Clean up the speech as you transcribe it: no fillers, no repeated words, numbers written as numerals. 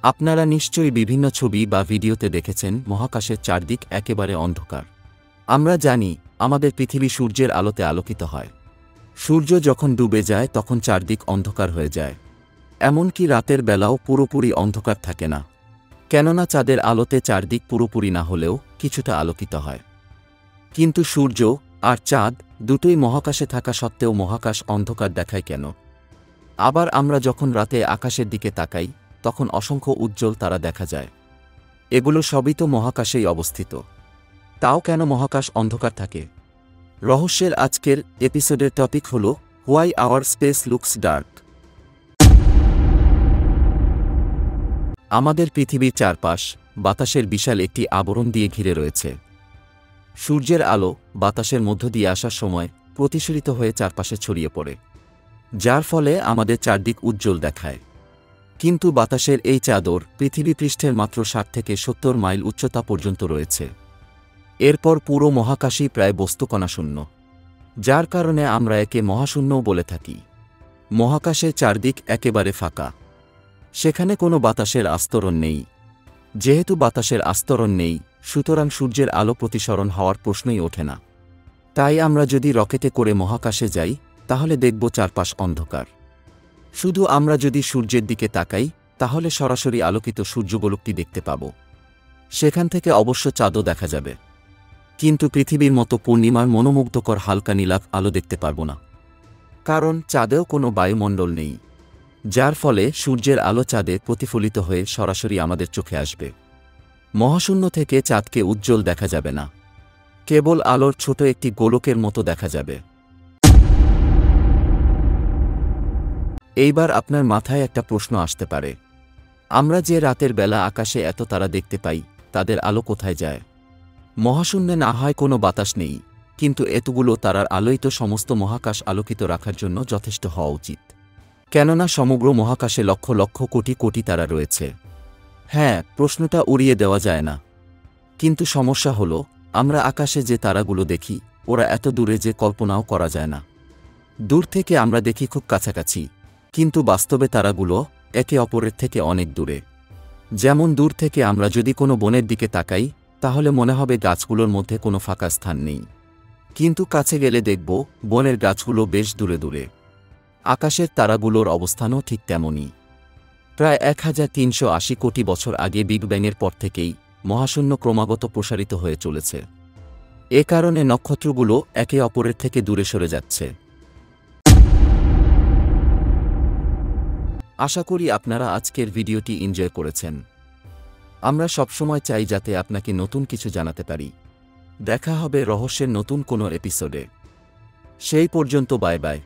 আপনারা নিশ্চয়ই বিভিন্ন ছবি বা ভিডিওতে দেখেছেন মহাকাশের চারদিক একেবারে অন্ধকার। আমরা জানি আমাদের পৃথিবী সূর্যের আলোতে আলোকিত হয়। সূর্য যখন ডুবে যায় তখন চারদিক অন্ধকার হয়ে যায়। এমনকি রাতের বেলাও পুরোপুরি অন্ধকার থাকে না, কেননা চাঁদের আলোতে চারদিক পুরোপুরি না হলেও কিছুটা আলোকিত হয়। কিন্তু সূর্য আর চাঁদ দুটোই মহাকাশে থাকা সত্ত্বেও মহাকাশ অন্ধকার দেখায় কেন? আবার আমরা যখন রাতে আকাশের দিকে তাকাই তখন অসংখ্য উজ্জ্বল তারা দেখা যায়। এগুলো সবই তো মহাকাশেই অবস্থিত। তাও কেন মহাকাশ অন্ধকার থাকে? রহস্যের আজকের এপিসোডের টপিক হল why our space looks dark. আমাদের পৃথিবীর চারপাশ বাতাসের বিশাল একটি আবরণ দিয়ে ঘিরে রয়েছে। সূর্যের আলো বাতাসের মধ্য দিয়ে আসার সময় প্রতিসরিত হয়ে চারপাশে ছড়িয়ে পড়ে, যার ফলে আমাদের চারদিক উজ্জ্বল দেখায়। কিন্তু বাতাসের এই চাদর পৃথিবী পৃষ্ঠের মাত্র 60 থেকে 70 মাইল উচ্চতা পর্যন্ত রয়েছে। এরপর পুরো মহাকাশই প্রায় বস্তুকণাশূন্য, যার কারণে আমরা একে মহাশূন্যও বলে থাকি। মহাকাশের চারদিক একেবারে ফাঁকা, সেখানে কোনো বাতাসের আস্তরণ নেই। যেহেতু বাতাসের আস্তরণ নেই, সুতরাং সূর্যের আলো প্রতিসরণ হওয়ার প্রশ্নই ওঠে না। তাই আমরা যদি রকেটে করে মহাকাশে যাই তাহলে দেখব চারপাশ অন্ধকার। শুধু আমরা যদি সূর্যের দিকে তাকাই তাহলে সরাসরি আলোকিত সূর্যগোলকটি দেখতে পাব। সেখান থেকে অবশ্য চাঁদও দেখা যাবে, কিন্তু পৃথিবীর মতো পূর্ণিমার মনোমুগ্ধকর হালকা নীলাভ আলো দেখতে পারব না, কারণ চাঁদেও কোনো বায়ুমণ্ডল নেই, যার ফলে সূর্যের আলো চাঁদে প্রতিফলিত হয়ে সরাসরি আমাদের চোখে আসবে। মহাশূন্য থেকে চাঁদকে উজ্জ্বল দেখা যাবে না, কেবল আলোর ছোট একটি গোলকের মতো দেখা যাবে। এইবার আপনার মাথায় একটা প্রশ্ন আসতে পারে, আমরা যে রাতের বেলা আকাশে এত তারা দেখতে পাই তাদের আলো কোথায় যায়? মহাশূন্যে না হয় কোনো বাতাস নেই, কিন্তু এতগুলো তারার আলোই তো সমস্ত মহাকাশ আলোকিত রাখার জন্য যথেষ্ট হওয়া উচিত, কেননা সমগ্র মহাকাশে লক্ষ লক্ষ কোটি কোটি তারা রয়েছে। হ্যাঁ, প্রশ্নটা উড়িয়ে দেওয়া যায় না, কিন্তু সমস্যা হলো আমরা আকাশে যে তারাগুলো দেখি ওরা এত দূরে যে কল্পনাও করা যায় না। দূর থেকে আমরা দেখি খুব কাছাকাছি, কিন্তু বাস্তবে তারাগুলো একে অপরের থেকে অনেক দূরে। যেমন দূর থেকে আমরা যদি কোনো বনের দিকে তাকাই তাহলে মনে হবে গাছগুলোর মধ্যে কোনো ফাঁকা স্থান নেই, কিন্তু কাছে গেলে দেখব বনের গাছগুলো বেশ দূরে দূরে। আকাশের তারাগুলোর অবস্থানও ঠিক তেমনই। প্রায় 1380 কোটি বছর আগে বিগ ব্যাংয়ের পর থেকেই মহাশূন্য ক্রমাগত প্রসারিত হয়ে চলেছে। এ কারণে নক্ষত্রগুলো একে অপরের থেকে দূরে সরে যাচ্ছে। আশা করি আপনারা আজকের ভিডিওটি এনজয় করেছেন। আমরা সবসময় চাই যাতে আপনাকে নতুন কিছু জানাতে পারি। দেখা হবে রহস্যের নতুন কোনো এপিসোডে। সেই পর্যন্ত বাই বাই।